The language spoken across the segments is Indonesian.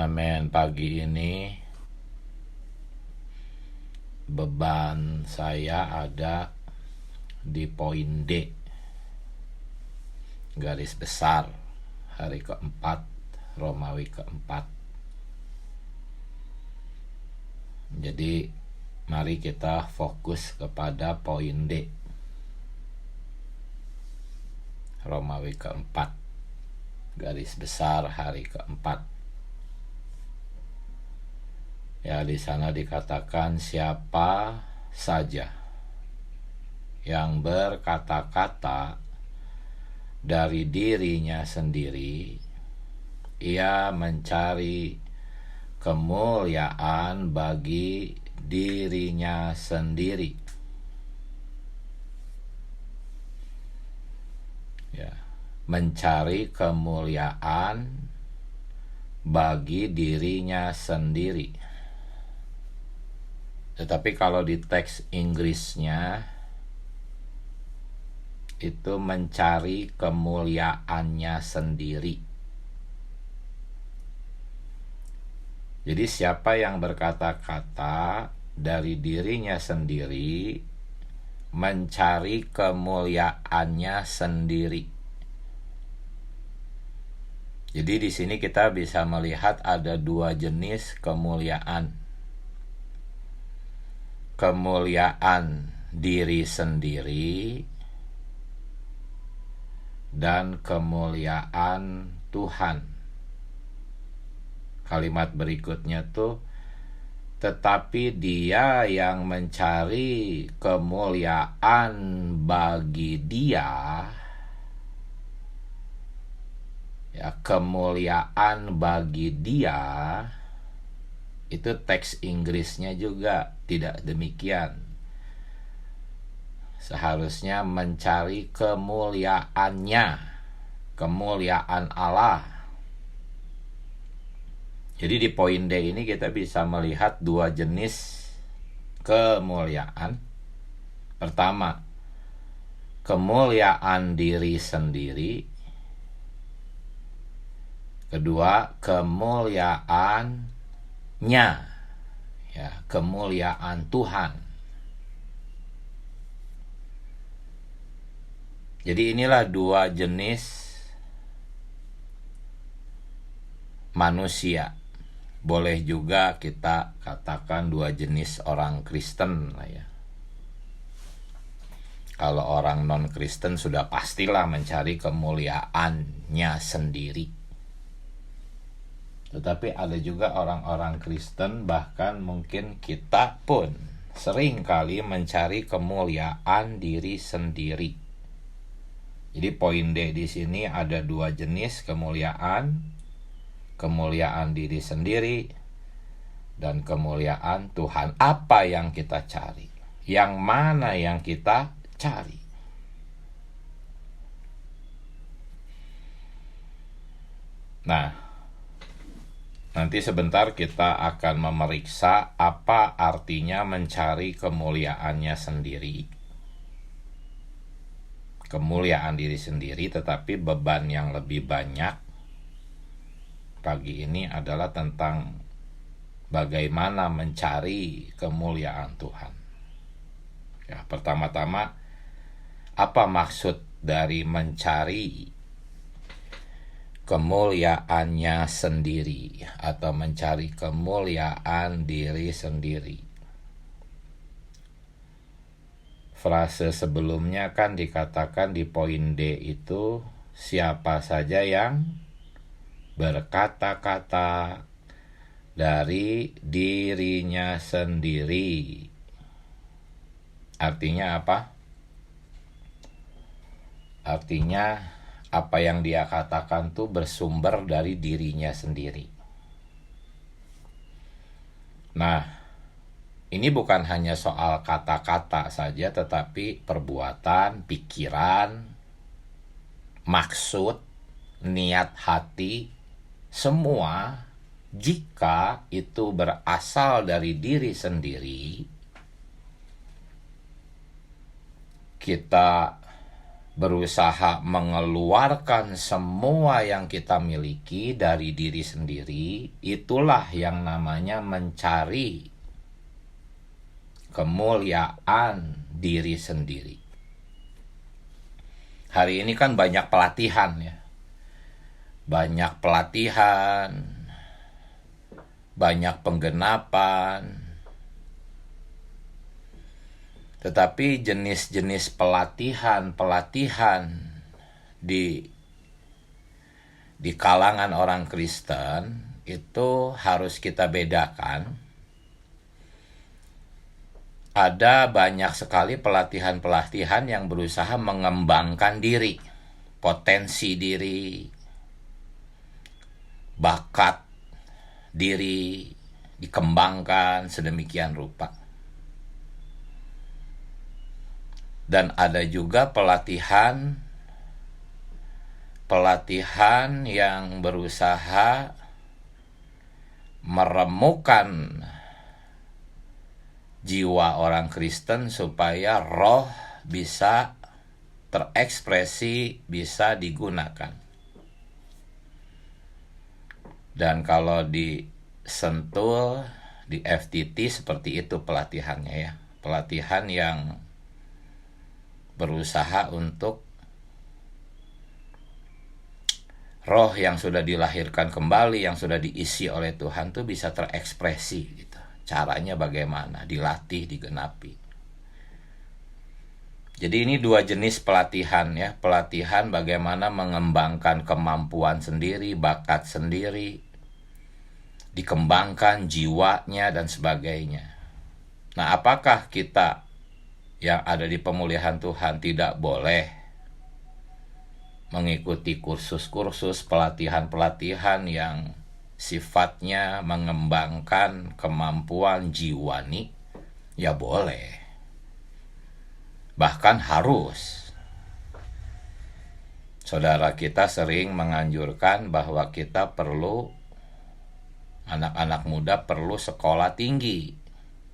Amin. Pagi ini beban saya ada di poin D, garis besar, hari keempat, Romawi keempat. Jadi mari kita fokus kepada poin D, Romawi keempat, garis besar, hari keempat. Ya, di sana dikatakan siapa saja yang berkata-kata dari dirinya sendiri, ia mencari kemuliaan bagi dirinya sendiri. Ya, mencari kemuliaan bagi dirinya sendiri. Tetapi kalau di teks Inggrisnya itu mencari kemuliaannya sendiri. Jadi siapa yang berkata-kata dari dirinya sendiri, mencari kemuliaannya sendiri. Jadi di sini kita bisa melihat ada dua jenis kemuliaan. Kemuliaan diri sendiri dan kemuliaan Tuhan. Kalimat berikutnya tuh, tetapi dia yang mencari kemuliaan bagi dia, ya, kemuliaan bagi dia, itu teks Inggrisnya juga tidak demikian. Seharusnya mencari kemuliaannya, kemuliaan Allah. Jadi di poin D ini kita bisa melihat dua jenis kemuliaan. Pertama, kemuliaan diri sendiri. Kedua, kemuliaannya, ya, kemuliaan Tuhan. Jadi inilah dua jenis manusia. Boleh juga kita katakan dua jenis orang Kristen lah ya. Kalau orang non-Kristen sudah pastilah mencari kemuliaannya sendiri. Tetapi ada juga orang-orang Kristen, bahkan mungkin kita pun sering kali mencari kemuliaan diri sendiri. Jadi poin D di sini ada dua jenis kemuliaan. Kemuliaan diri sendiri dan kemuliaan Tuhan. Apa yang kita cari? Yang mana yang kita cari? Nah, nanti sebentar kita akan memeriksa apa artinya mencari kemuliaannya sendiri. Kemuliaan diri sendiri, tetapi beban yang lebih banyak pagi ini adalah tentang bagaimana mencari kemuliaan Tuhan. Ya, pertama-tama, apa maksud dari mencari kemuliaannya sendiri atau mencari kemuliaan diri sendiri? Frase sebelumnya kan dikatakan di poin D itu, siapa saja yang berkata-kata dari dirinya sendiri. Artinya apa? Artinya apa yang dia katakan tuh bersumber dari dirinya sendiri. Nah, ini bukan hanya soal kata-kata saja, tetapi perbuatan, pikiran, maksud, niat hati, semua jika itu berasal dari diri sendiri, kita berusaha mengeluarkan semua yang kita miliki dari diri sendiri, itulah yang namanya mencari kemuliaan diri sendiri. Hari ini kan banyak pelatihan ya. Banyak pelatihan, banyak penggenapan. Tetapi jenis-jenis pelatihan di kalangan orang Kristen itu harus kita bedakan. Ada banyak sekali pelatihan-pelatihan yang berusaha mengembangkan diri, potensi diri, bakat diri dikembangkan sedemikian rupa. Dan ada juga pelatihan yang berusaha meremukkan jiwa orang Kristen supaya roh bisa terekspresi, bisa digunakan. Dan kalau di Sentul, di FTT seperti itu pelatihannya ya. Pelatihan yang berusaha untuk roh yang sudah dilahirkan kembali, yang sudah diisi oleh Tuhan tuh bisa terekspresi gitu. Caranya bagaimana? Dilatih, digenapi. Jadi ini dua jenis pelatihan ya. Pelatihan bagaimana mengembangkan kemampuan sendiri, bakat sendiri, dikembangkan jiwanya dan sebagainya. Nah, apakah kita yang ada di pemulihan Tuhan tidak boleh mengikuti kursus-kursus, pelatihan-pelatihan yang sifatnya mengembangkan kemampuan jiwani? Ya boleh. Bahkan harus. Saudara kita sering menganjurkan bahwa kita perlu, anak-anak muda perlu sekolah tinggi.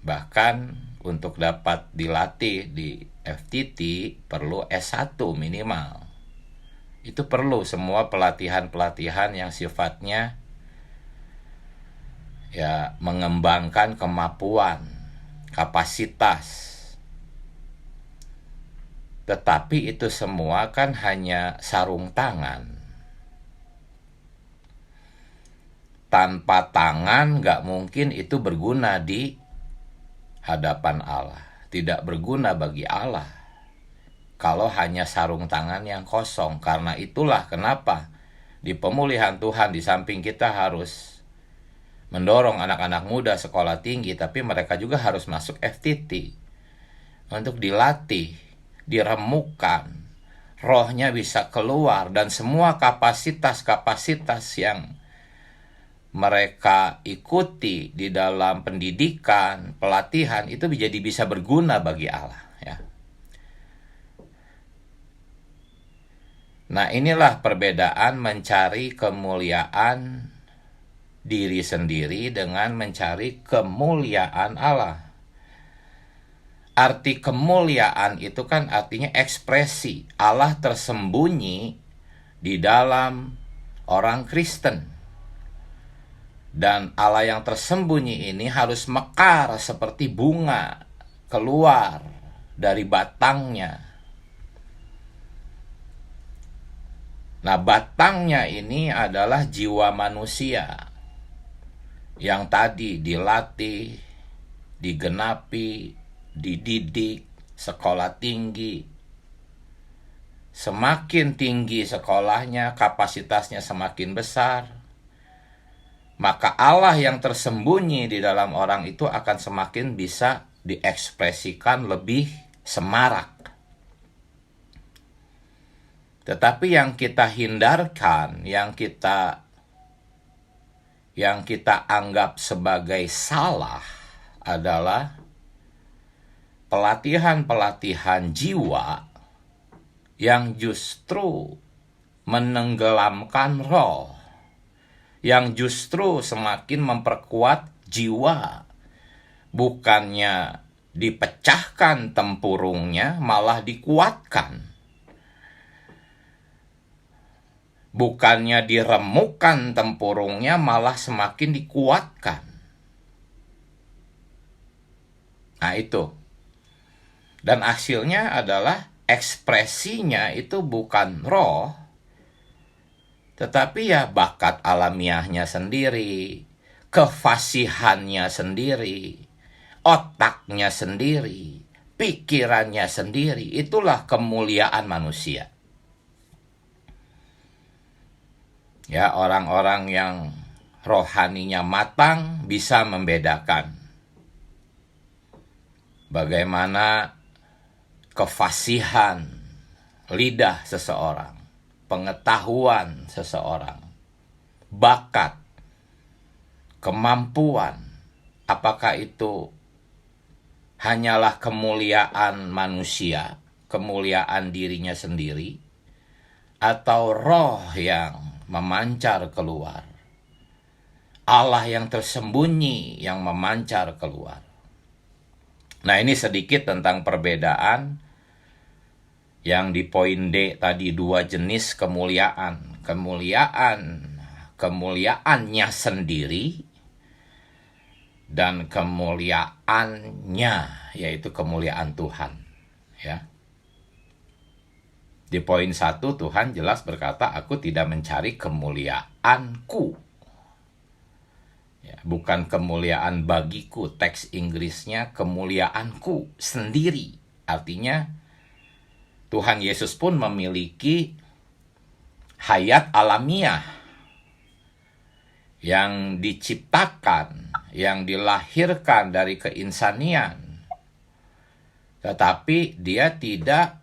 Bahkan untuk dapat dilatih di FTT perlu S1 minimal. Itu perlu semua pelatihan-pelatihan yang sifatnya ya mengembangkan kemampuan, kapasitas. Tetapi itu semua kan hanya sarung tangan. Tanpa tangan gak mungkin itu berguna di hadapan Allah. Tidak berguna bagi Allah kalau hanya sarung tangan yang kosong. Karena itulah kenapa di pemulihan Tuhan di samping kita harus mendorong anak-anak muda sekolah tinggi, tapi mereka juga harus masuk FTT untuk dilatih, diremukkan, rohnya bisa keluar, dan semua kapasitas-kapasitas yang mereka ikuti di dalam pendidikan, pelatihan itu jadi bisa berguna bagi Allah ya. Nah, inilah perbedaan mencari kemuliaan diri sendiri dengan mencari kemuliaan Allah. Arti kemuliaan itu kan artinya ekspresi Allah tersembunyi di dalam orang Kristen. Dan Allah yang tersembunyi ini harus mekar seperti bunga keluar dari batangnya. Nah, batangnya ini adalah jiwa manusia yang tadi dilatih, digenapi, dididik, sekolah tinggi. Semakin tinggi sekolahnya, kapasitasnya semakin besar, maka Allah yang tersembunyi di dalam orang itu akan semakin bisa diekspresikan lebih semarak. Tetapi yang kita hindarkan, yang kita anggap sebagai salah adalah pelatihan-pelatihan jiwa yang justru menenggelamkan roh, yang justru semakin memperkuat jiwa. Bukannya dipecahkan tempurungnya, malah dikuatkan. Bukannya diremukkan tempurungnya, malah semakin dikuatkan. Nah itu. Dan hasilnya adalah ekspresinya itu bukan roh, tetapi ya bakat alamiahnya sendiri, kefasihannya sendiri, otaknya sendiri, pikirannya sendiri. Itulah kemuliaan manusia. Ya, orang-orang yang rohaninya matang bisa membedakan bagaimana kefasihan lidah seseorang, pengetahuan seseorang, bakat, kemampuan, apakah itu hanyalah kemuliaan manusia, kemuliaan dirinya sendiri, atau roh yang memancar keluar, Allah yang tersembunyi yang memancar keluar. Nah, ini sedikit tentang perbedaan yang di poin D tadi, 2 jenis kemuliaan. Kemuliaannya sendiri dan kemuliaannya, yaitu kemuliaan Tuhan. Ya. Di poin 1 Tuhan jelas berkata, aku tidak mencari kemuliaanku. Ya, bukan kemuliaan bagiku. Teks Inggrisnya kemuliaanku sendiri. Artinya Tuhan Yesus pun memiliki hayat alamiah yang diciptakan, yang dilahirkan dari keinsanian. Tetapi dia tidak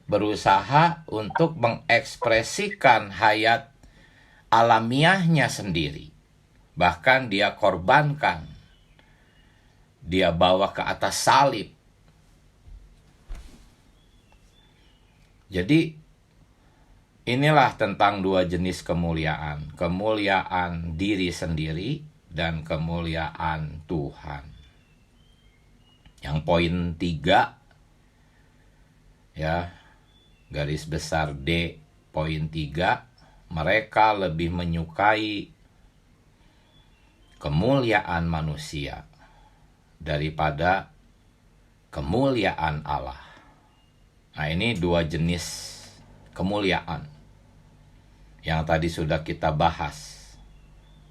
berusaha untuk mengekspresikan hayat alamiahnya sendiri. Bahkan dia korbankan. Dia bawa ke atas salib. Jadi inilah tentang 2 jenis kemuliaan. Kemuliaan diri sendiri dan kemuliaan Tuhan. Yang poin 3, ya, garis besar D, poin 3, mereka lebih menyukai kemuliaan manusia daripada kemuliaan Allah. Nah, ini 2 jenis kemuliaan yang tadi sudah kita bahas.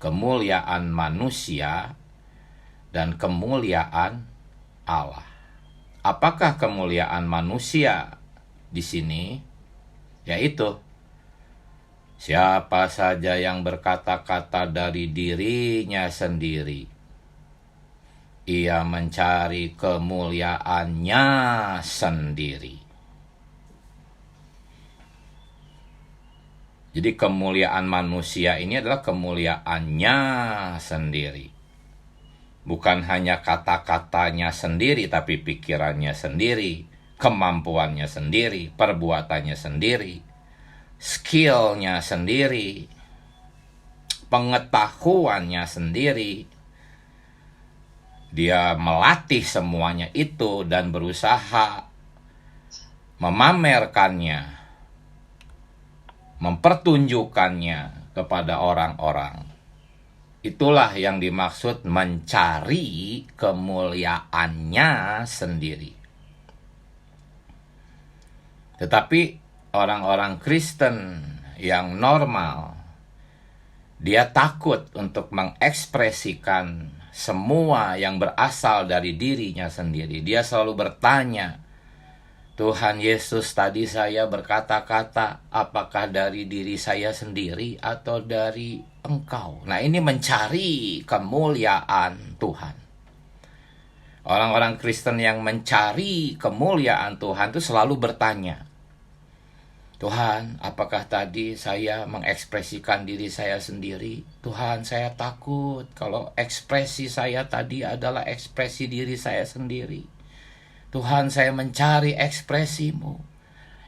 Kemuliaan manusia dan kemuliaan Allah. Apakah kemuliaan manusia di sini? Yaitu siapa saja yang berkata-kata dari dirinya sendiri, ia mencari kemuliaannya sendiri. Jadi kemuliaan manusia ini adalah kemuliaannya sendiri. Bukan hanya kata-katanya sendiri, tapi pikirannya sendiri, kemampuannya sendiri, perbuatannya sendiri, skillnya sendiri, pengetahuannya sendiri. Dia melatih semuanya itu dan berusaha memamerkannya, mempertunjukkannya kepada orang-orang. Itulah yang dimaksud mencari kemuliaannya sendiri. Tetapi orang-orang Kristen yang normal, dia takut untuk mengekspresikan semua yang berasal dari dirinya sendiri. Dia selalu bertanya, Tuhan Yesus, tadi saya berkata-kata, apakah dari diri saya sendiri atau dari Engkau? Nah, ini mencari kemuliaan Tuhan. Orang-orang Kristen yang mencari kemuliaan Tuhan itu selalu bertanya, Tuhan, apakah tadi saya mengekspresikan diri saya sendiri? Tuhan, saya takut kalau ekspresi saya tadi adalah ekspresi diri saya sendiri. Tuhan, saya mencari ekspresimu.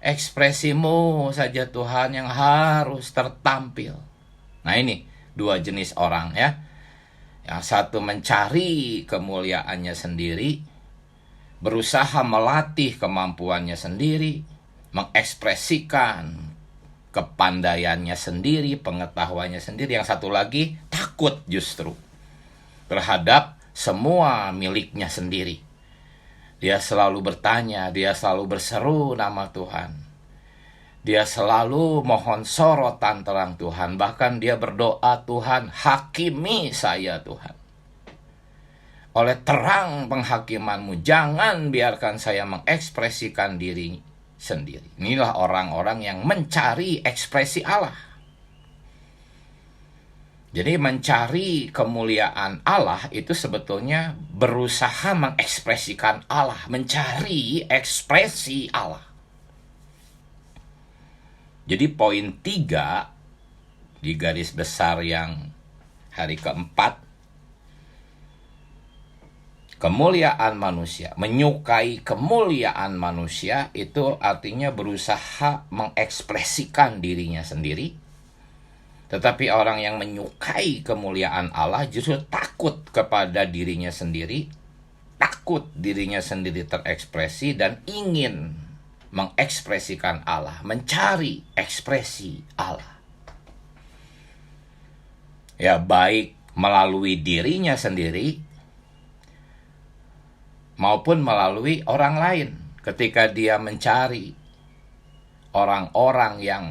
Ekspresimu saja Tuhan yang harus tertampil. Nah, ini 2 jenis orang, ya. Yang satu mencari kemuliaannya sendiri, berusaha melatih kemampuannya sendiri, mengekspresikan kepandaiannya sendiri, pengetahuannya sendiri. Yang satu lagi takut justru terhadap semua miliknya sendiri. Dia selalu bertanya, dia selalu berseru nama Tuhan. Dia selalu mohon sorotan terang Tuhan. Bahkan dia berdoa, Tuhan, hakimi saya Tuhan. Oleh terang penghakiman-Mu, jangan biarkan saya mengekspresikan diri sendiri. Inilah orang-orang yang mencari ekspresi Allah. Jadi mencari kemuliaan Allah itu sebetulnya berusaha mengekspresikan Allah, mencari ekspresi Allah. Jadi poin 3 di garis besar yang hari keempat, kemuliaan manusia, menyukai kemuliaan manusia itu artinya berusaha mengekspresikan dirinya sendiri. Tetapi orang yang menyukai kemuliaan Allah justru takut kepada dirinya sendiri, takut dirinya sendiri terekspresi dan ingin mengekspresikan Allah, mencari ekspresi Allah. Ya, baik melalui dirinya sendiri maupun melalui orang lain. Ketika dia mencari orang-orang yang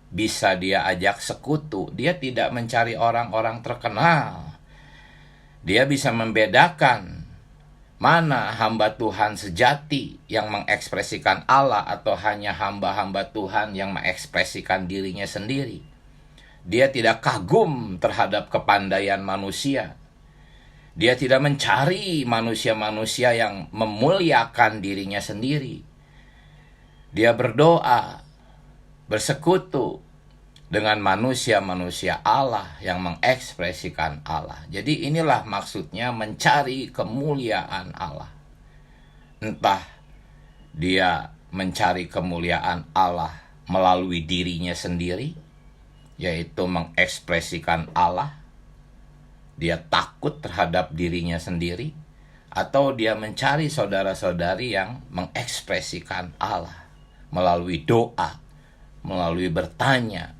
bisa dia ajak sekutu, dia tidak mencari orang-orang terkenal. Dia bisa membedakan mana hamba Tuhan sejati yang mengekspresikan Allah atau hanya hamba-hamba Tuhan yang mengekspresikan dirinya sendiri. Dia tidak kagum terhadap kepandaian manusia. Dia tidak mencari manusia-manusia yang memuliakan dirinya sendiri. Dia berdoa, bersekutu dengan manusia-manusia Allah yang mengekspresikan Allah. Jadi inilah maksudnya mencari kemuliaan Allah. Entah dia mencari kemuliaan Allah melalui dirinya sendiri, yaitu mengekspresikan Allah. Dia takut terhadap dirinya sendiri, atau dia mencari saudara-saudari yang mengekspresikan Allah melalui doa, melalui bertanya,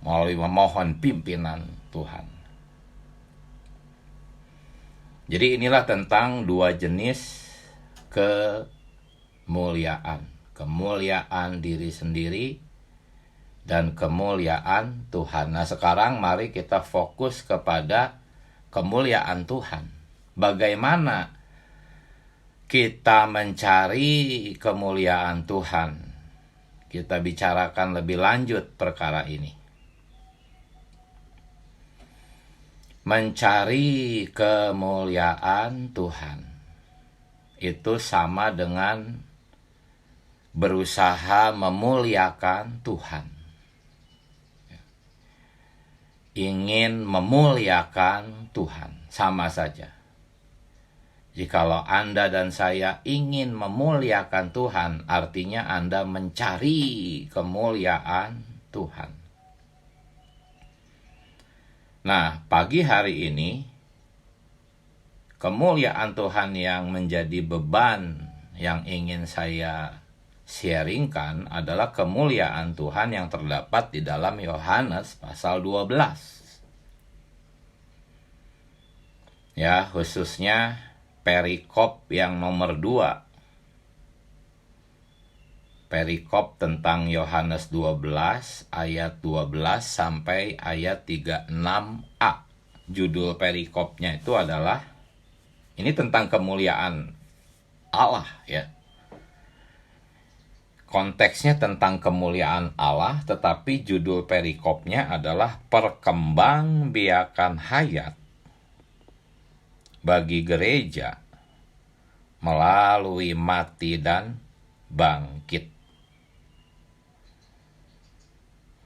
melalui memohon pimpinan Tuhan. Jadi inilah tentang dua jenis kemuliaan. Kemuliaan diri sendiri dan kemuliaan Tuhan. Nah, sekarang mari kita fokus kepada kemuliaan Tuhan. Bagaimana kita mencari kemuliaan Tuhan? Kita bicarakan lebih lanjut perkara ini. Mencari kemuliaan Tuhan itu sama dengan berusaha memuliakan Tuhan. Ingin memuliakan Tuhan, sama saja. Jikalau Anda dan saya ingin memuliakan Tuhan, artinya Anda mencari kemuliaan Tuhan. Nah, pagi hari ini, kemuliaan Tuhan yang menjadi beban yang ingin saya sharingkan adalah kemuliaan Tuhan yang terdapat di dalam Yohanes pasal 12. Ya, khususnya perikop yang nomor 2. Perikop tentang Yohanes 12 ayat 12 sampai ayat 36a. Judul perikopnya itu adalah, ini tentang kemuliaan Allah ya. Konteksnya tentang kemuliaan Allah, tetapi judul perikopnya adalah perkembangbiakan hayat bagi gereja melalui mati dan bangkit.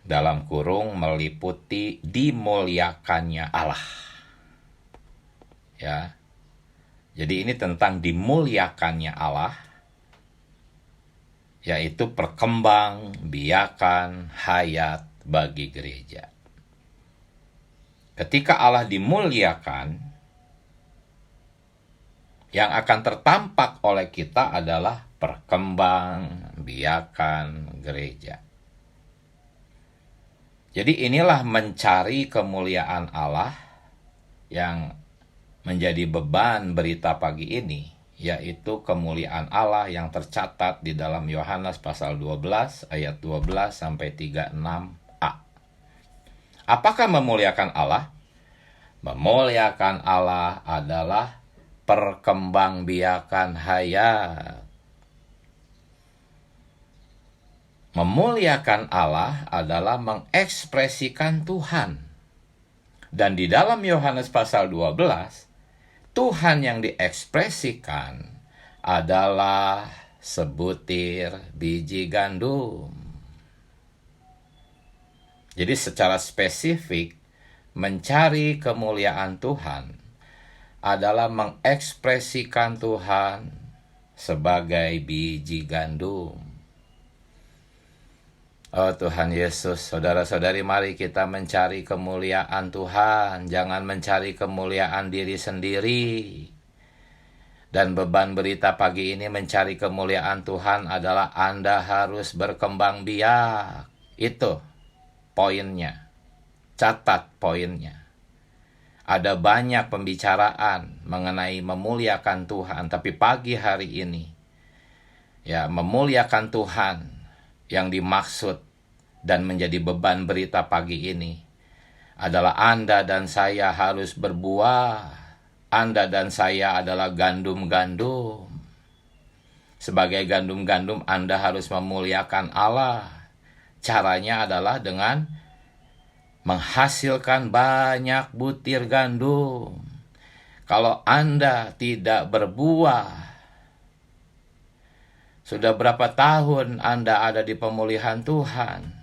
Dalam kurung meliputi dimuliakannya Allah. Ya. Jadi ini tentang dimuliakannya Allah, yaitu perkembangbiakan hayat bagi gereja. Ketika Allah dimuliakan, yang akan tertampak oleh kita adalah perkembangbiakan gereja. Jadi inilah mencari kemuliaan Allah yang menjadi beban berita pagi ini, yaitu kemuliaan Allah yang tercatat di dalam Yohanes pasal 12 ayat 12 sampai 36a. Apakah memuliakan Allah? Memuliakan Allah adalah perkembangbiakan hayat. Memuliakan Allah adalah mengekspresikan Tuhan. Dan di dalam Yohanes pasal 12, Tuhan yang diekspresikan adalah sebutir biji gandum. Jadi secara spesifik, mencari kemuliaan Tuhan adalah mengekspresikan Tuhan sebagai biji gandum. Oh Tuhan Yesus, saudara-saudari, mari kita mencari kemuliaan Tuhan. Jangan mencari kemuliaan diri sendiri. Dan beban berita pagi ini mencari kemuliaan Tuhan adalah Anda harus berkembang biak. Itu poinnya. Catat poinnya. Ada banyak pembicaraan mengenai memuliakan Tuhan. Tapi pagi hari ini, ya, memuliakan Tuhan yang dimaksud dan menjadi beban berita pagi ini adalah Anda dan saya harus berbuah. Anda dan saya adalah gandum-gandum. Sebagai gandum-gandum, Anda harus memuliakan Allah. Caranya adalah dengan menghasilkan banyak butir gandum. Kalau Anda tidak berbuah, sudah berapa tahun Anda ada di pemulihan Tuhan?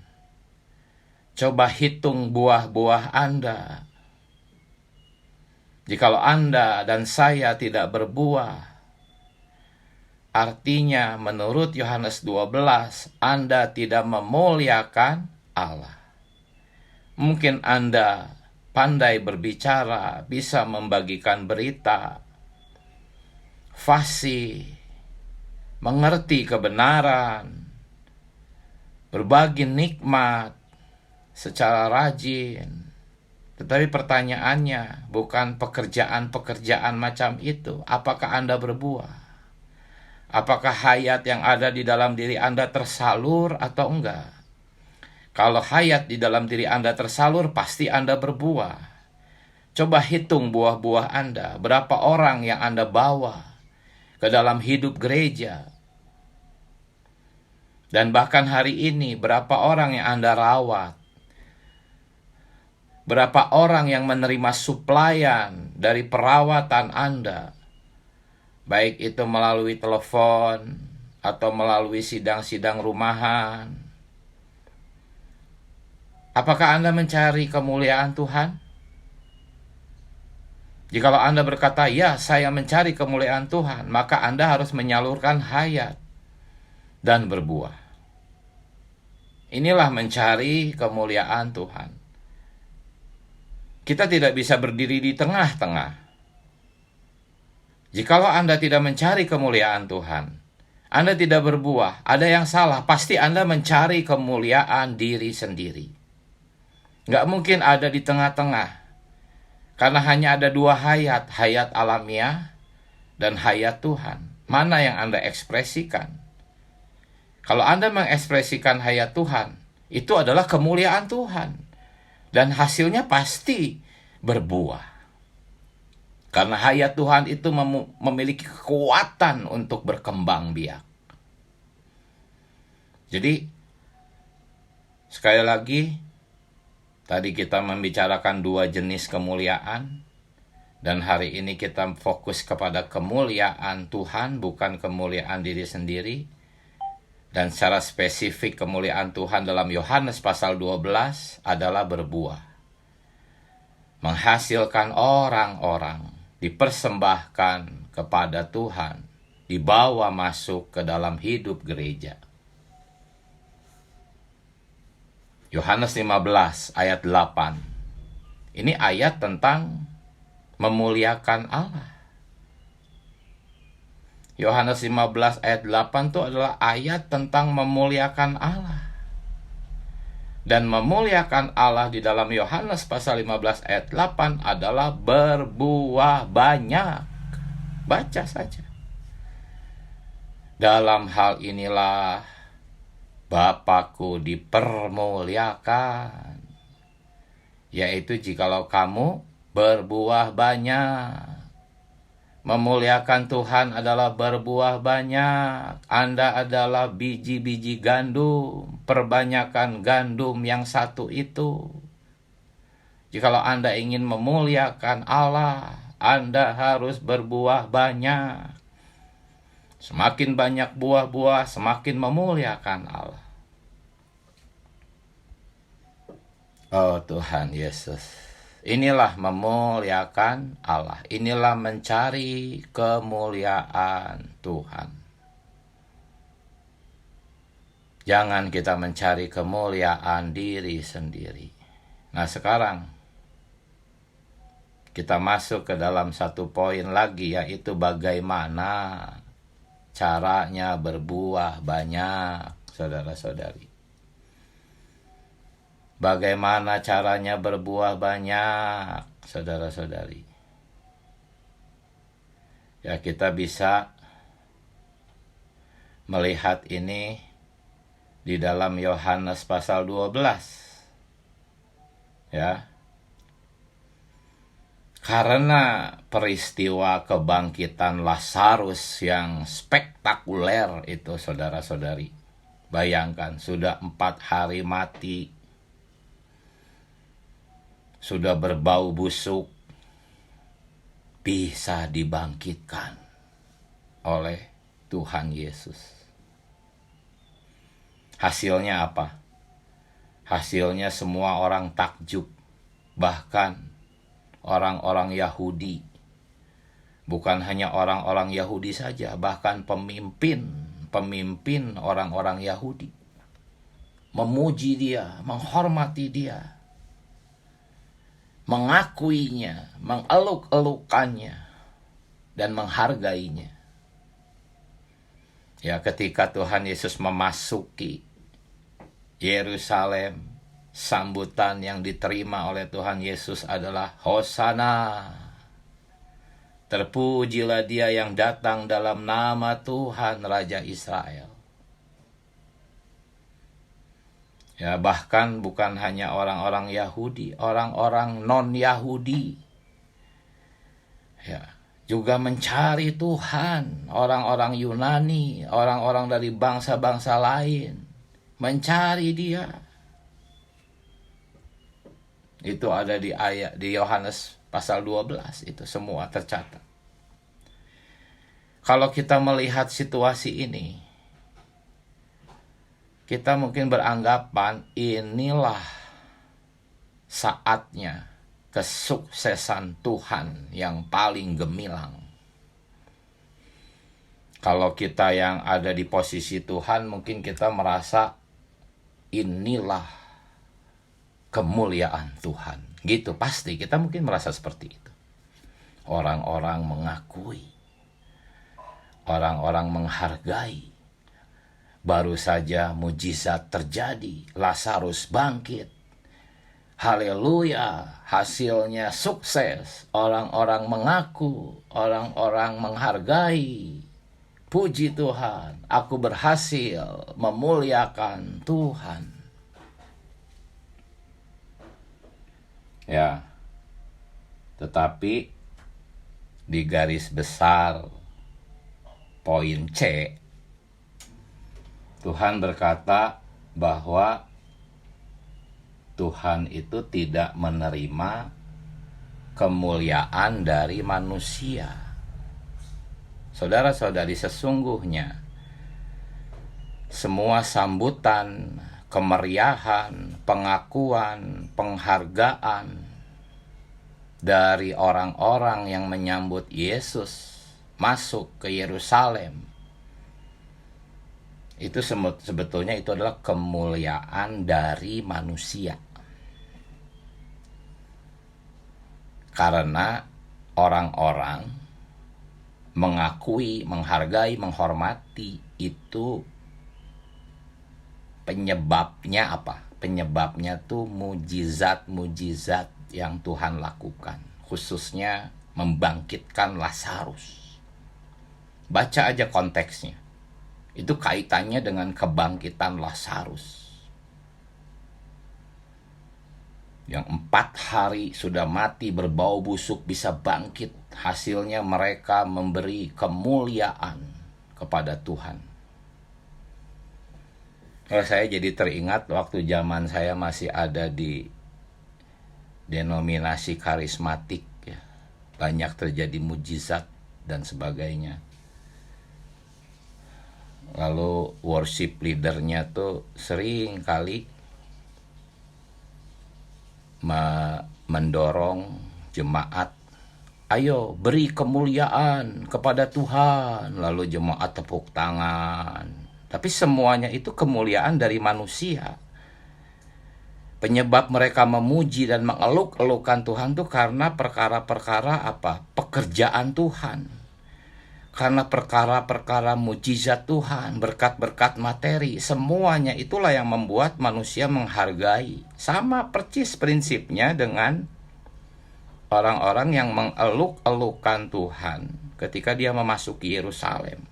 Coba hitung buah-buah Anda. Jikalau Anda dan saya tidak berbuah, artinya menurut Yohanes 12, Anda tidak memuliakan Allah. Mungkin Anda pandai berbicara, bisa membagikan berita, fasih, mengerti kebenaran, berbagi nikmat secara rajin. Tetapi pertanyaannya bukan pekerjaan-pekerjaan macam itu. Apakah Anda berbuah? Apakah hayat yang ada di dalam diri Anda tersalur atau enggak? Kalau hayat di dalam diri Anda tersalur, pasti Anda berbuah. Coba hitung buah-buah Anda. Berapa orang yang Anda bawa ke dalam hidup gereja. Dan bahkan hari ini, berapa orang yang Anda rawat? Berapa orang yang menerima suplaian dari perawatan Anda? Baik itu melalui telepon atau melalui sidang-sidang rumahan. Apakah Anda mencari kemuliaan Tuhan? Jikalau Anda berkata, ya, saya mencari kemuliaan Tuhan, maka Anda harus menyalurkan hayat dan berbuah. Inilah mencari kemuliaan Tuhan. Kita tidak bisa berdiri di tengah-tengah. Jikalau Anda tidak mencari kemuliaan Tuhan, Anda tidak berbuah, ada yang salah. Pasti Anda mencari kemuliaan diri sendiri. Nggak mungkin ada di tengah-tengah. Karena hanya ada dua hayat, hayat alamiah dan hayat Tuhan. Mana yang Anda ekspresikan? Kalau Anda mengekspresikan hayat Tuhan, itu adalah kemuliaan Tuhan. Dan hasilnya pasti berbuah. Karena hayat Tuhan itu memiliki kekuatan untuk berkembang biak. Jadi, sekali lagi, tadi kita membicarakan dua jenis kemuliaan. Dan hari ini kita fokus kepada kemuliaan Tuhan, bukan kemuliaan diri sendiri. Dan secara spesifik kemuliaan Tuhan dalam Yohanes pasal 12 adalah berbuah. Menghasilkan orang-orang, dipersembahkan kepada Tuhan, dibawa masuk ke dalam hidup gereja. Yohanes 15 ayat 8. Ini ayat tentang memuliakan Allah. Yohanes 15 ayat 8 itu adalah ayat tentang memuliakan Allah. Dan memuliakan Allah di dalam Yohanes pasal 15 ayat 8 adalah berbuah banyak. Baca saja. Dalam hal inilah Bapakku dipermuliakan, yaitu jikalau kamu berbuah banyak. Memuliakan Tuhan adalah berbuah banyak. Anda adalah biji-biji gandum, perbanyakan gandum yang satu itu. Jikalau Anda ingin memuliakan Allah, Anda harus berbuah banyak. Semakin banyak buah-buah, semakin memuliakan Allah. Oh Tuhan Yesus, inilah memuliakan Allah. Inilah mencari kemuliaan Tuhan. Jangan kita mencari kemuliaan diri sendiri. Nah sekarang kita masuk ke dalam satu poin lagi, yaitu bagaimana caranya berbuah banyak, saudara-saudari. Bagaimana caranya berbuah banyak, saudara-saudari? Ya, kita bisa melihat ini di dalam Yohanes pasal 12. Ya. Karena peristiwa kebangkitan Lazarus yang spektakuler itu, saudara-saudari. Bayangkan, sudah 4 hari mati, sudah berbau busuk, bisa dibangkitkan oleh Tuhan Yesus. Hasilnya apa? Hasilnya semua orang takjub, bahkan orang-orang Yahudi. Bukan hanya orang-orang Yahudi saja, bahkan pemimpin orang-orang Yahudi memuji dia, menghormati dia, mengakuinya, mengeluk-elukannya, dan menghargainya. Ya, ketika Tuhan Yesus memasuki Yerusalem, sambutan yang diterima oleh Tuhan Yesus adalah Hosana. Terpujilah dia yang datang dalam nama Tuhan Raja Israel. Ya, bahkan bukan hanya orang-orang Yahudi, orang-orang non-Yahudi ya, juga mencari Tuhan. Orang-orang Yunani, orang-orang dari bangsa-bangsa lain mencari dia. Itu ada di ayat di Yohanes pasal 12, itu semua tercatat. Kalau kita melihat situasi ini, kita mungkin beranggapan inilah saatnya kesuksesan Tuhan yang paling gemilang. Kalau kita yang ada di posisi Tuhan, mungkin kita merasa inilah kemuliaan Tuhan. Gitu, pasti kita mungkin merasa seperti itu. Orang-orang mengakui, orang-orang menghargai. Baru saja mujizat terjadi, Lazarus bangkit. Haleluya, hasilnya sukses. Orang-orang mengaku, orang-orang menghargai. Puji Tuhan, aku berhasil memuliakan Tuhan. Ya, tetapi di garis besar poin C, Tuhan berkata bahwa Tuhan itu tidak menerima kemuliaan dari manusia. Saudara-saudari, sesungguhnya semua sambutan, kemeriahan, pengakuan, penghargaan dari orang-orang yang menyambut Yesus masuk ke Yerusalem, itu sebetulnya itu adalah kemuliaan dari manusia. Karena orang-orang mengakui, menghargai, menghormati, itu penyebabnya apa? penyebabnya tuh mujizat-mujizat yang Tuhan lakukan, khususnya membangkitkan Lazarus. Baca aja konteksnya. Itu kaitannya dengan kebangkitan Lazarus. Yang 4 hari sudah mati berbau busuk bisa bangkit. Hasilnya mereka memberi kemuliaan kepada Tuhan. Kalau saya jadi teringat waktu zaman saya masih ada di denominasi karismatik, ya, banyak terjadi mujizat dan sebagainya. Lalu worship leadernya tuh sering kali mendorong jemaat, ayo beri kemuliaan kepada Tuhan. Lalu jemaat tepuk tangan. Tapi semuanya itu kemuliaan dari manusia. Penyebab mereka memuji dan mengeluk-elukan Tuhan tuh karena perkara-perkara apa? Pekerjaan Tuhan. Karena perkara-perkara mujizat Tuhan, berkat-berkat materi, semuanya itulah yang membuat manusia menghargai. Sama persis prinsipnya dengan orang-orang yang mengeluk-elukan Tuhan ketika dia memasuki Yerusalem.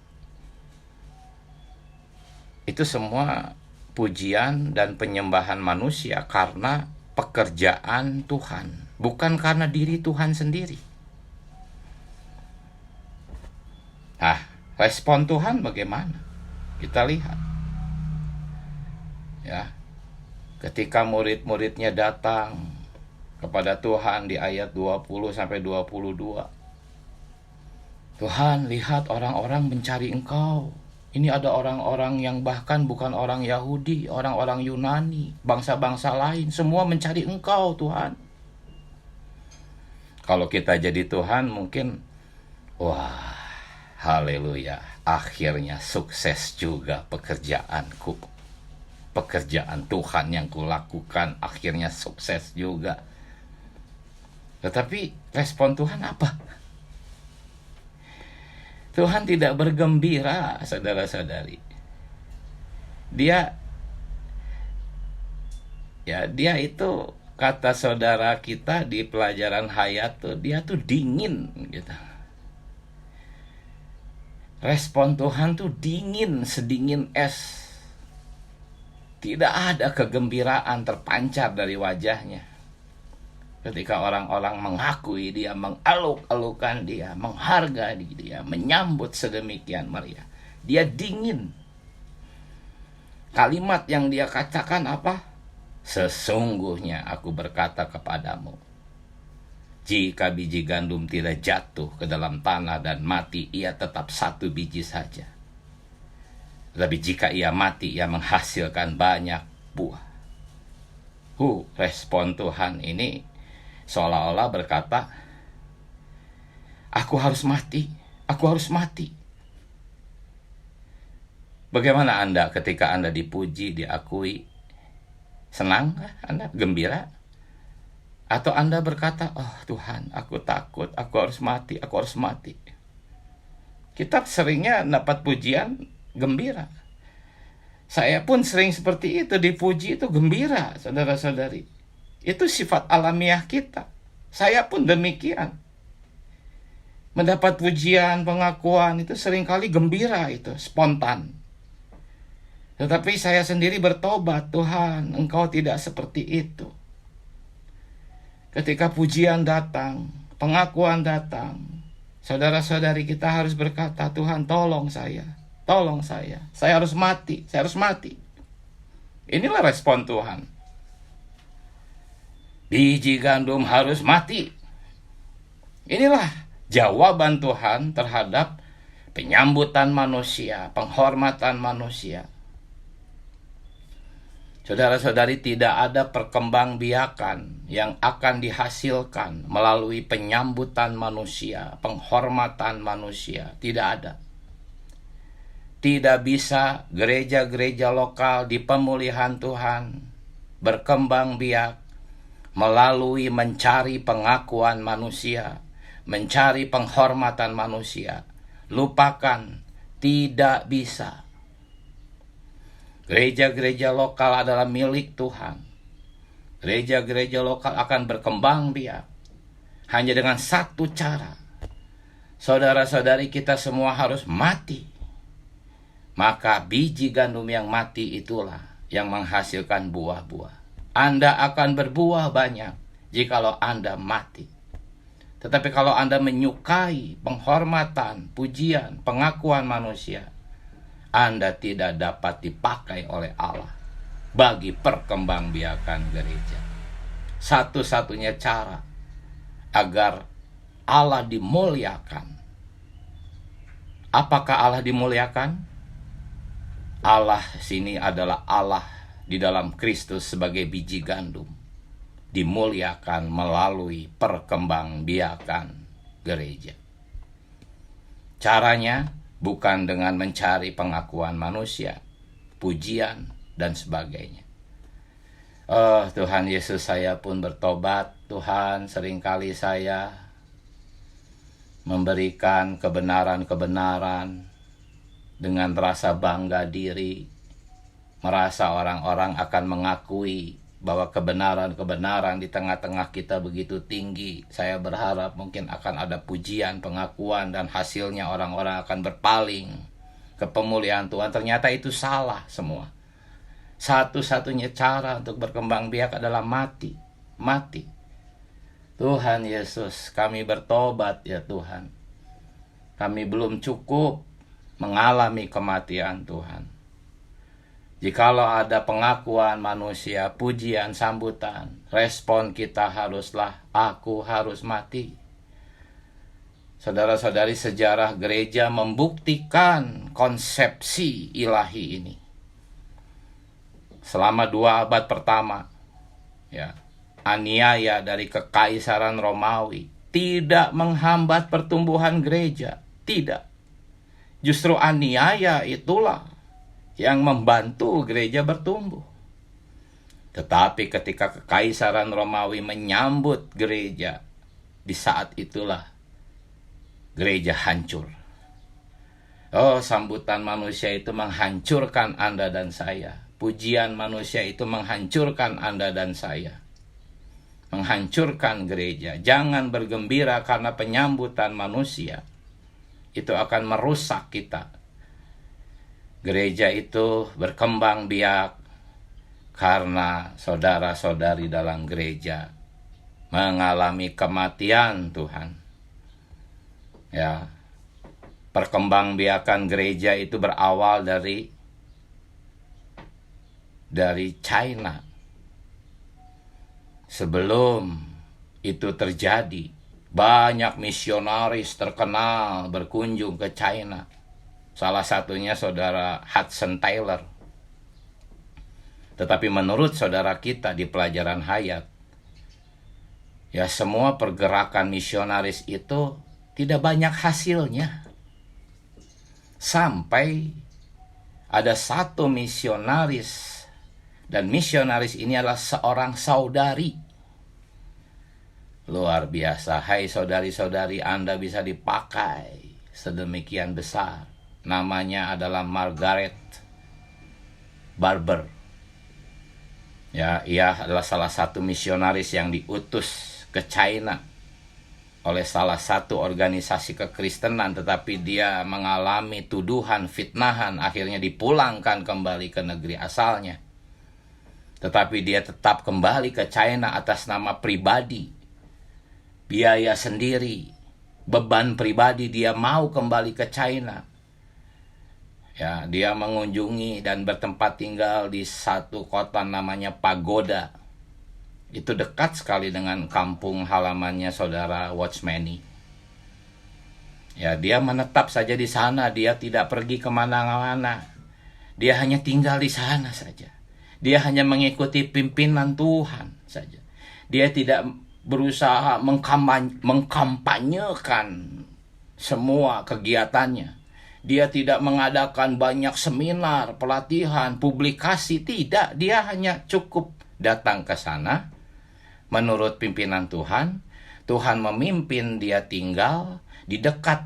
Itu semua pujian dan penyembahan manusia karena pekerjaan Tuhan, bukan karena diri Tuhan sendiri. Nah, respon Tuhan bagaimana? Kita lihat. Ya. Ketika murid-muridnya datang kepada Tuhan di ayat 20 sampai 22. Tuhan, lihat orang-orang mencari Engkau. Ini ada orang-orang yang bahkan bukan orang Yahudi, orang-orang Yunani, bangsa-bangsa lain, semua mencari Engkau, Tuhan. Kalau kita jadi Tuhan mungkin, wah, haleluya, akhirnya sukses juga pekerjaanku. Pekerjaan Tuhan yang kulakukan akhirnya sukses juga. Tetapi respon Tuhan apa? Tuhan tidak bergembira, saudara-saudari. Dia itu, kata saudara kita di pelajaran hayat tuh, dia tuh dingin gitu. Respon Tuhan tuh dingin, sedingin es. Tidak ada kegembiraan terpancar dari wajahnya. Ketika orang-orang mengakui dia, mengeluk-elukan dia, menghargai dia, menyambut sedemikian meriah. Dia dingin. Kalimat yang dia katakan apa? Sesungguhnya aku berkata kepadamu, jika biji gandum tidak jatuh ke dalam tanah dan mati, ia tetap 1 biji saja. Tapi jika ia mati, ia menghasilkan banyak buah. Respon Tuhan ini seolah-olah berkata, aku harus mati, aku harus mati. Bagaimana Anda ketika Anda dipuji, diakui? Senang? Anda gembira? Atau Anda berkata, oh Tuhan, aku takut, aku harus mati, aku harus mati. Kita seringnya dapat pujian gembira. Saya pun sering seperti itu, dipuji itu gembira, saudara-saudari. Itu sifat alamiah kita. Saya pun demikian. Mendapat pujian, pengakuan itu seringkali gembira, itu spontan. Tetapi saya sendiri bertobat, Tuhan, Engkau tidak seperti itu. Ketika pujian datang, pengakuan datang, saudara-saudari kita harus berkata, Tuhan tolong saya harus mati, saya harus mati. Inilah respon Tuhan. Biji gandum harus mati. Inilah jawaban Tuhan terhadap penyambutan manusia, penghormatan manusia. Saudara-saudari, tidak ada perkembangbiakan yang akan dihasilkan melalui penyambutan manusia, penghormatan manusia. Tidak ada. Tidak bisa gereja-gereja lokal di pemulihan Tuhan berkembang biak melalui mencari pengakuan manusia, mencari penghormatan manusia. Lupakan, tidak bisa. Gereja-gereja lokal adalah milik Tuhan. Gereja-gereja lokal akan berkembang biak hanya dengan satu cara. Saudara-saudari kita semua harus mati. Maka biji gandum yang mati itulah yang menghasilkan buah-buah. Anda akan berbuah banyak jikalau Anda mati. Tetapi kalau Anda menyukai penghormatan, pujian, pengakuan manusia, Anda tidak dapat dipakai oleh Allah bagi perkembangbiakan gereja. Satu-satunya cara agar Allah dimuliakan. Apakah Allah dimuliakan? Allah sini adalah Allah di dalam Kristus sebagai biji gandum, dimuliakan melalui perkembangbiakan gereja. Caranya bukan dengan mencari pengakuan manusia, pujian, dan sebagainya. Oh Tuhan Yesus, saya pun bertobat. Tuhan, seringkali saya memberikan kebenaran-kebenaran dengan rasa bangga diri, merasa orang-orang akan mengakui bahwa kebenaran-kebenaran di tengah-tengah kita begitu tinggi. Saya berharap mungkin akan ada pujian, pengakuan, dan hasilnya orang-orang akan berpaling ke pemuliaan Tuhan. Ternyata itu salah semua. Satu-satunya cara untuk berkembang biak adalah mati. Mati. Tuhan Yesus, kami bertobat ya Tuhan. Kami belum cukup mengalami kematian Tuhan. Jikalau ada pengakuan manusia, pujian, sambutan, respon kita haruslah, aku harus mati. Saudara-saudari, sejarah gereja membuktikan konsepsi ilahi ini. Selama 2 abad pertama, ya, aniaya dari kekaisaran Romawi tidak menghambat pertumbuhan gereja. Tidak. Justru aniaya itulah yang membantu gereja bertumbuh. Tetapi ketika kekaisaran Romawi menyambut gereja, di saat itulah gereja hancur. Oh, sambutan manusia itu menghancurkan Anda dan saya. Pujian manusia itu menghancurkan Anda dan saya. Menghancurkan gereja. Jangan bergembira karena penyambutan manusia. Itu akan merusak kita. Gereja itu berkembang biak karena saudara-saudari dalam gereja mengalami kematian Tuhan. Ya, perkembangbiakan gereja itu berawal dari China. Sebelum itu terjadi, banyak misionaris terkenal berkunjung ke China. Salah satunya saudara Hudson Taylor. Tetapi menurut saudara kita di pelajaran hayat, ya semua pergerakan misionaris itu tidak banyak hasilnya. Sampai ada satu misionaris, dan misionaris ini adalah seorang saudari. Luar biasa, hai saudari-saudari, Anda bisa dipakai sedemikian besar. Namanya adalah Margaret Barber. Ya, ia adalah salah satu misionaris yang diutus ke China oleh salah satu organisasi kekristenan, tetapi dia mengalami tuduhan, fitnahan, akhirnya dipulangkan kembali ke negeri asalnya. Tetapi dia tetap kembali ke China atas nama pribadi, biaya sendiri, beban pribadi, dia mau kembali ke China. Ya, dia mengunjungi dan bertempat tinggal di satu kota namanya Pagoda. Itu dekat sekali dengan kampung halamannya saudara Watchmeni. Ya, dia menetap saja di sana, dia tidak pergi kemana-mana. Dia hanya tinggal di sana saja. Dia hanya mengikuti pimpinan Tuhan saja. Dia tidak berusaha mengkampanyekan semua kegiatannya. Dia tidak mengadakan banyak seminar, pelatihan, publikasi. Tidak, dia hanya cukup datang ke sana. Menurut pimpinan Tuhan, Tuhan memimpin dia tinggal di dekat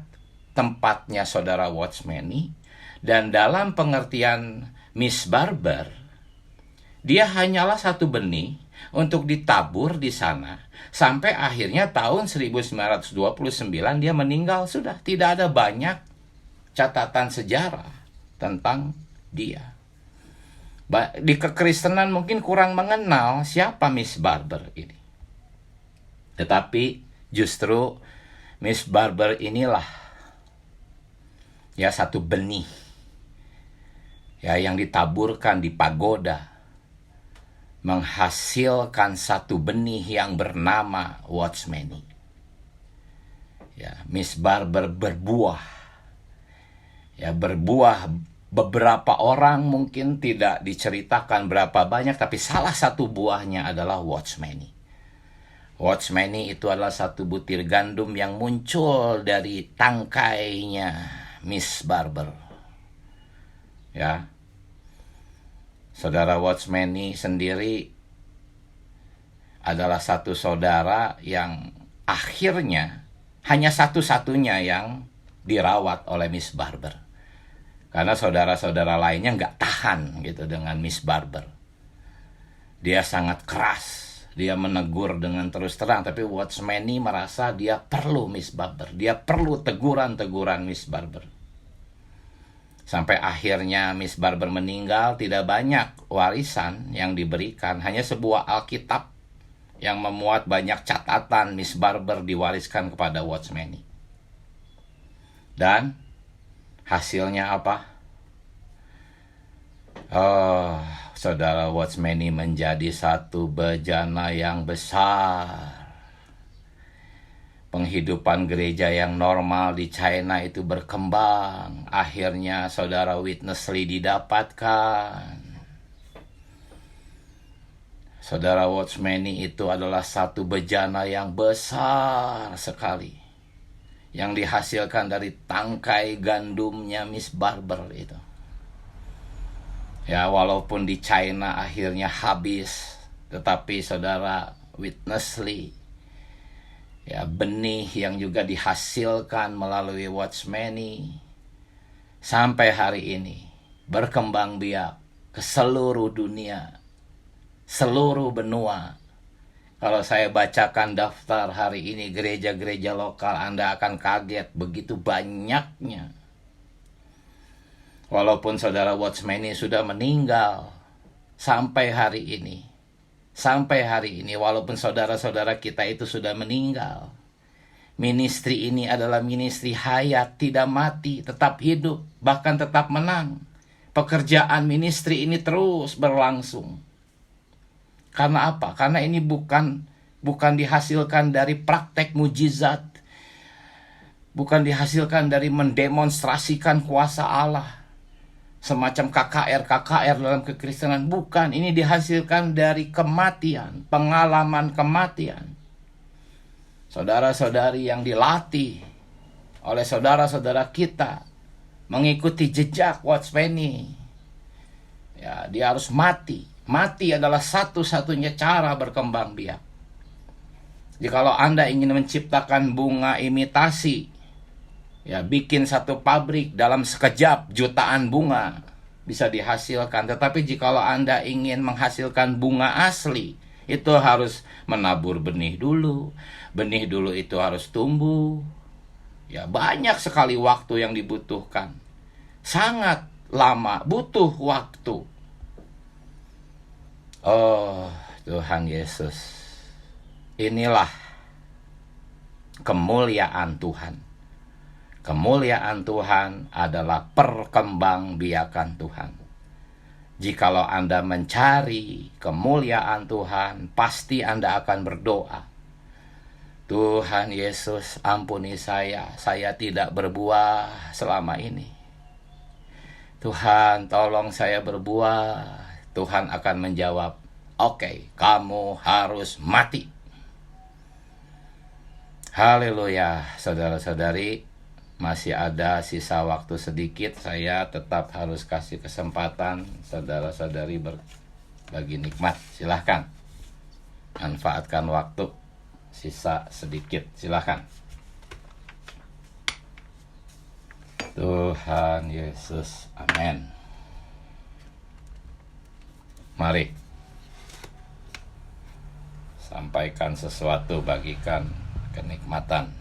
tempatnya saudara Watchmeni. Dan dalam pengertian Miss Barber, dia hanyalah satu benih untuk ditabur di sana. Sampai akhirnya tahun 1929 dia meninggal. Sudah tidak ada banyak catatan sejarah tentang dia. Di kekristenan mungkin kurang mengenal siapa Miss Barber ini. Tetapi justru Miss Barber inilah ya satu benih ya yang ditaburkan di pagoda, menghasilkan satu benih yang bernama Watchmeni. Ya, Miss Barber berbuah. Ya, berbuah. Beberapa orang mungkin tidak diceritakan berapa banyak, tapi salah satu buahnya adalah Watchmeni. Watchmeni itu adalah satu butir gandum yang muncul dari tangkainya Miss Barber. Ya, saudara Watchmeni sendiri adalah satu saudara yang akhirnya hanya satu-satunya yang dirawat oleh Miss Barber. Karena saudara-saudara lainnya nggak tahan gitu dengan Miss Barber. Dia sangat keras, dia menegur dengan terus terang. Tapi Watchmeni merasa dia perlu Miss Barber, dia perlu teguran-teguran Miss Barber. Sampai akhirnya Miss Barber meninggal, tidak banyak warisan yang diberikan. Hanya sebuah Alkitab yang memuat banyak catatan Miss Barber diwariskan kepada Watchmeni. Dan hasilnya apa? Oh, saudara Watchmeni menjadi satu bejana yang besar. Penghidupan gereja yang normal di China itu berkembang. Akhirnya saudara Witness Lee didapatkan. Saudara Watchmeni itu adalah satu bejana yang besar sekali, yang dihasilkan dari tangkai gandumnya Miss Barber itu. Ya, walaupun di China akhirnya habis, tetapi saudara Witness Lee, ya, benih yang juga dihasilkan melalui Watchmeni sampai hari ini berkembang biak ke seluruh dunia, seluruh benua. Kalau saya bacakan daftar hari ini gereja-gereja lokal, Anda akan kaget begitu banyaknya. Walaupun saudara Watchmeni sudah meninggal sampai hari ini, walaupun saudara-saudara kita itu sudah meninggal, ministry ini adalah ministry hayat, tidak mati, tetap hidup, bahkan tetap menang. Pekerjaan ministry ini terus berlangsung. Karena apa? Karena ini bukan dihasilkan dari praktek mujizat, bukan dihasilkan dari mendemonstrasikan kuasa Allah, semacam KKR dalam kekristenan. Bukan, ini dihasilkan dari kematian, pengalaman kematian. Saudara-saudari yang dilatih oleh saudara-saudara kita mengikuti jejak Watchmeni. Ya, dia harus mati. Mati adalah satu-satunya cara berkembang biak. Jikalau Anda ingin menciptakan bunga imitasi, ya, bikin satu pabrik dalam sekejap jutaan bunga bisa dihasilkan. Tetapi jikalau Anda ingin menghasilkan bunga asli, itu harus menabur benih dulu. Benih dulu itu harus tumbuh. Ya, banyak sekali waktu yang dibutuhkan. Sangat lama, butuh waktu. Oh, Tuhan Yesus. Inilah kemuliaan Tuhan. Kemuliaan Tuhan adalah perkembangbiakan Tuhan. Jikalau Anda mencari kemuliaan Tuhan, pasti Anda akan berdoa. Tuhan Yesus, ampuni saya tidak berbuah selama ini. Tuhan, tolong saya berbuah. Tuhan akan menjawab, oke, kamu harus mati. Haleluya, saudara-saudari. Masih ada sisa waktu sedikit, saya tetap harus kasih kesempatan saudara-saudari berbagi nikmat. Silahkan, manfaatkan waktu sisa sedikit, silahkan. Tuhan Yesus, amin. Mari, sampaikan sesuatu, bagikan kenikmatan.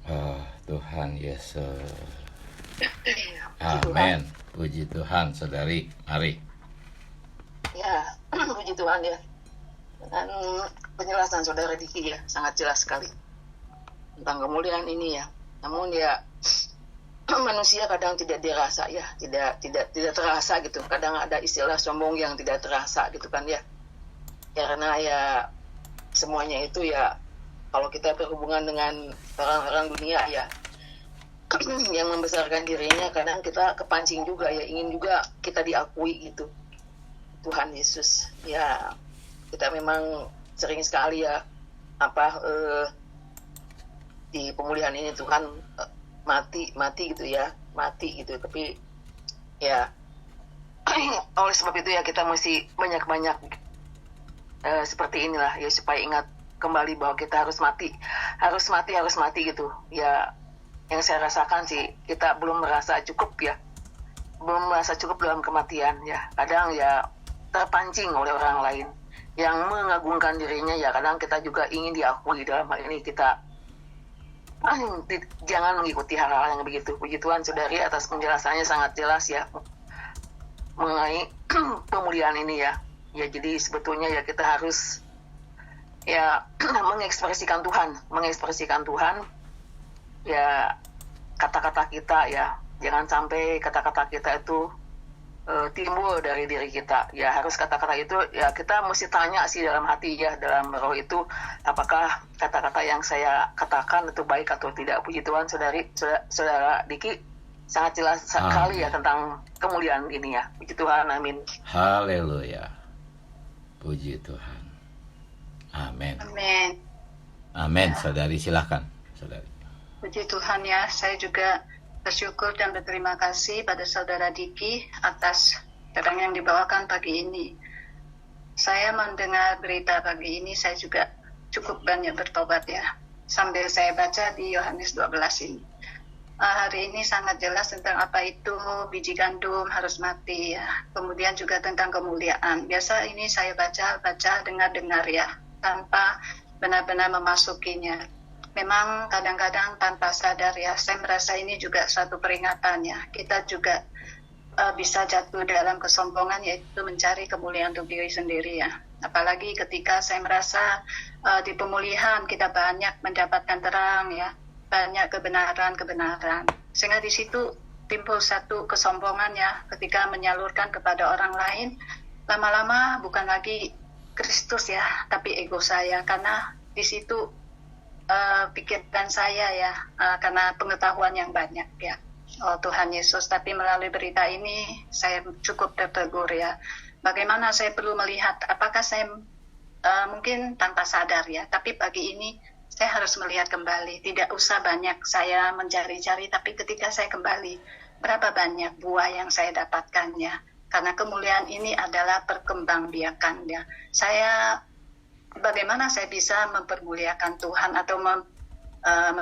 Oh, Tuhan Yesus. Amin. Puji Tuhan, saudari. Mari. Ya, puji Tuhan ya. Dan penjelasan saudara Diki ya, sangat jelas sekali tentang kemuliaan ini ya. Namun ya, manusia kadang tidak dirasa ya, tidak terasa gitu. Kadang ada istilah sombong yang tidak terasa gitu kan ya. Karena ya semuanya itu ya, kalau kita berhubungan dengan orang-orang dunia ya, yang membesarkan dirinya, kadang kita kepancing juga ya, ingin juga kita diakui gitu. Tuhan Yesus ya, kita memang sering sekali ya di pemulihan ini Tuhan mati gitu ya, mati gitu. Tapi ya oleh sebab itu ya kita mesti banyak seperti inilah ya, supaya ingat kembali bahwa kita harus mati gitu ya. Yang saya rasakan sih, kita belum merasa cukup dalam kematian ya. Kadang ya terpancing oleh orang lain yang mengagungkan dirinya ya. Kadang kita juga ingin diakui. Dalam hal ini kita jangan mengikuti hal-hal yang begitu. Puji Tuhan saudari atas penjelasannya, sangat jelas ya mengenai pemulihan ini ya. Ya, jadi sebetulnya ya kita harus ya mengekspresikan Tuhan ya. Kata-kata kita ya, jangan sampai kata-kata kita itu timbul dari diri kita ya. Harus kata-kata itu ya, kita mesti tanya sih dalam hati ya, dalam roh itu, apakah kata-kata yang saya katakan itu baik atau tidak. Puji Tuhan saudara Diki, sangat jelas sekali ya tentang kemuliaan ini ya. Puji Tuhan, amin. Haleluya. Puji Tuhan. Amin. Amin. Saudari, silakan saudari. Puji Tuhan ya, saya juga bersyukur dan berterima kasih pada saudara Diki atas terang yang dibawakan pagi ini. Saya mendengar berita pagi ini, saya juga cukup banyak bertobat ya, sambil saya baca di Yohanes 12 ini. Hari ini sangat jelas tentang apa itu biji gandum harus mati ya. Kemudian juga tentang kemuliaan. Biasa ini saya baca dengar ya, tanpa benar-benar memasukinya. Memang kadang-kadang tanpa sadar ya, saya merasa ini juga suatu peringatan ya. Kita juga bisa jatuh dalam kesombongan, yaitu mencari kemuliaan untuk diri sendiri ya. Apalagi ketika saya merasa di pemulihan kita banyak mendapatkan terang ya, banyak kebenaran. Sehingga di situ timbul satu kesombongan ya, ketika menyalurkan kepada orang lain, lama-lama bukan lagi Kristus ya, tapi ego saya, karena di situ pikiran saya ya, karena pengetahuan yang banyak ya. Oh Tuhan Yesus, tapi melalui berita ini saya cukup tertegur ya. Bagaimana saya perlu melihat, apakah saya mungkin tanpa sadar ya, tapi pagi ini saya harus melihat kembali. Tidak usah banyak saya mencari-cari, tapi ketika saya kembali, berapa banyak buah yang saya dapatkan ya. Karena kemuliaan ini adalah perkembangbiakan ya. Bagaimana saya bisa mempermuliakan Tuhan atau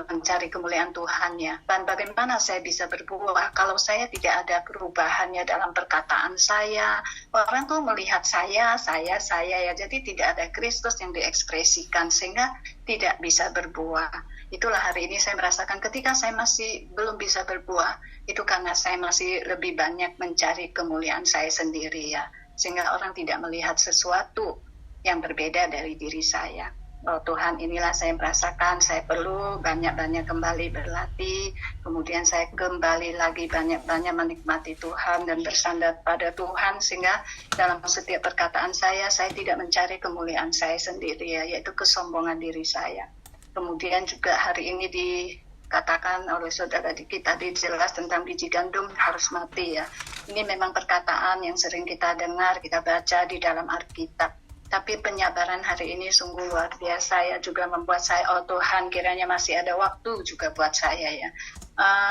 mencari kemuliaan Tuhan ya, dan bagaimana saya bisa berbuah kalau saya tidak ada perubahannya dalam perkataan saya. Orang tuh melihat saya ya, jadi tidak ada Kristus yang diekspresikan, sehingga tidak bisa berbuah. Itulah hari ini saya merasakan ketika saya masih belum bisa berbuah, itu karena saya masih lebih banyak mencari kemuliaan saya sendiri ya, sehingga orang tidak melihat sesuatu yang berbeda dari diri saya. Oh Tuhan, inilah saya merasakan saya perlu banyak-banyak kembali berlatih, kemudian saya kembali lagi banyak-banyak menikmati Tuhan dan bersandar pada Tuhan, sehingga dalam setiap perkataan saya tidak mencari kemuliaan saya sendiri ya, yaitu kesombongan diri saya. Kemudian juga hari ini dikatakan oleh saudara Diki tadi jelas tentang biji gandum harus mati ya. Ini memang perkataan yang sering kita dengar, kita baca di dalam Alkitab. Tapi penyabaran hari ini sungguh luar biasa ya, juga membuat saya, oh Tuhan, kiranya masih ada waktu juga buat saya ya.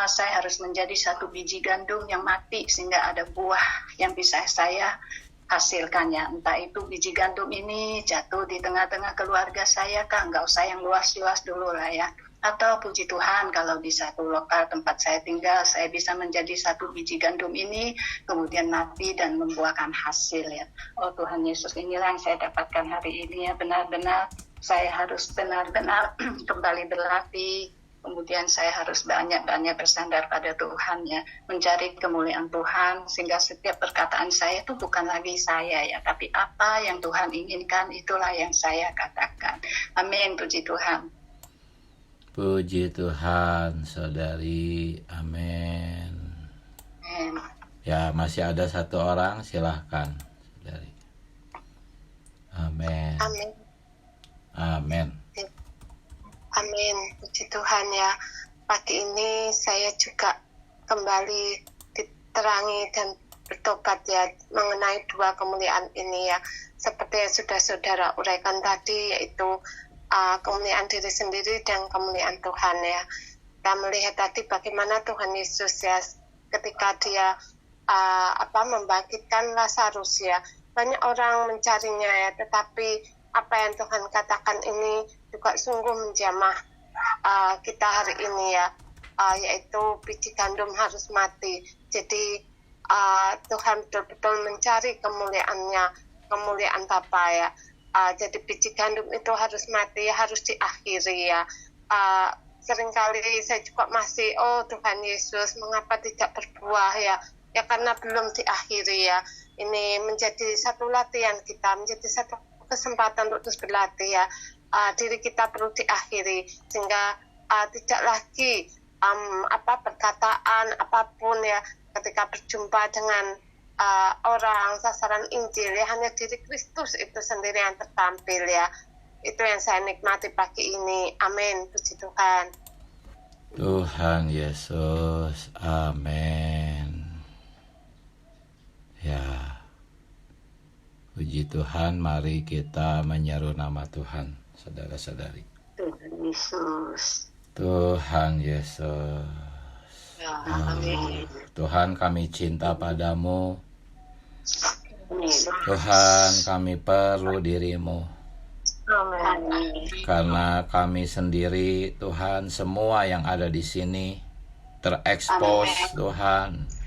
Saya harus menjadi satu biji gandum yang mati sehingga ada buah yang bisa saya hasilkan ya. Entah itu biji gandum ini jatuh di tengah-tengah keluarga saya kah, nggak usah yang luas-luas dulu lah ya. Atau puji Tuhan kalau di satu lokal tempat saya tinggal, saya bisa menjadi satu biji gandum ini, kemudian mati dan membuahkan hasil ya. Oh Tuhan Yesus, inilah yang saya dapatkan hari ini ya, benar-benar saya harus benar-benar kembali berlatih. Kemudian saya harus banyak-banyak bersandar pada Tuhan ya, mencari kemuliaan Tuhan, sehingga setiap perkataan saya itu bukan lagi saya ya, tapi apa yang Tuhan inginkan itulah yang saya katakan. Amin, puji Tuhan. Puji Tuhan, saudari. Amin. Amin. Ya, masih ada satu orang, silahkan, saudari. Amin. Amin. Amin. Amin. Puji Tuhan ya. Pagi ini saya juga kembali diterangi dan bertobat ya mengenai dua kemuliaan ini ya. Seperti yang sudah saudara uraikan tadi, yaitu kemuliaan diri sendiri dan kemuliaan Tuhan ya. Kita melihat tadi bagaimana Tuhan Yesus ya ketika dia membangkitkan Lazarus ya. Banyak orang mencarinya ya, tetapi apa yang Tuhan katakan ini juga sungguh menjamah kita hari ini ya, yaitu biji gandum harus mati. Jadi Tuhan betul-betul mencari kemuliaannya, kemuliaan Bapa ya. Jadi biji gandum itu harus mati, harus diakhiri ya. Seringkali saya juga masih, oh Tuhan Yesus mengapa tidak berbuah ya. Ya karena belum diakhiri ya. Ini menjadi satu latihan kita, menjadi satu kesempatan untuk terus berlatih ya. Diri kita perlu diakhiri sehingga tidak lagi perkataan apapun ya ketika berjumpa dengan orang sasaran Injil ya, hanya diri Kristus itu sendiri yang tertampil ya. Itu yang saya nikmati pagi ini. Amin. Puji Tuhan. Tuhan Yesus. Amin. Ya. Puji Tuhan, mari kita menyeru nama Tuhan, saudara-saudari. Tuhan Yesus. Tuhan Yesus. Amin. Tuhan, kami cinta padamu. Tuhan, kami perlu dirimu. Amin. Karena kami sendiri, Tuhan, semua yang ada di sini terekspos, Tuhan.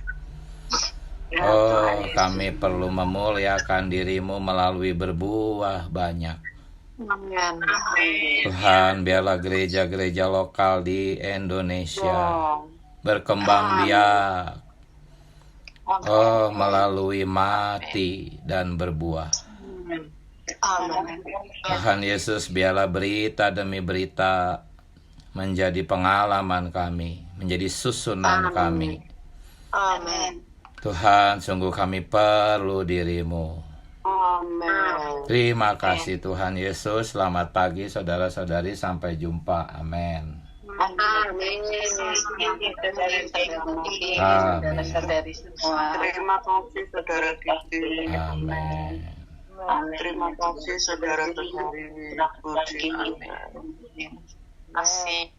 Oh, kami perlu memuliakan dirimu melalui berbuah banyak. Tuhan, biarlah gereja-gereja lokal di Indonesia berkembang biak. Oh, melalui mati dan berbuah. Tuhan Yesus, biarlah berita demi berita menjadi pengalaman kami, menjadi susunan kami. Amin. Tuhan, sungguh kami perlu dirimu. Amin. Terima kasih Tuhan Yesus. Selamat pagi saudara-saudari. Sampai jumpa. Amin. Amin. Saudara-saudari semua. Terima kasih saudara Diki. Amin. Terima kasih saudara-saudari. Puji Amin. Terima kasih.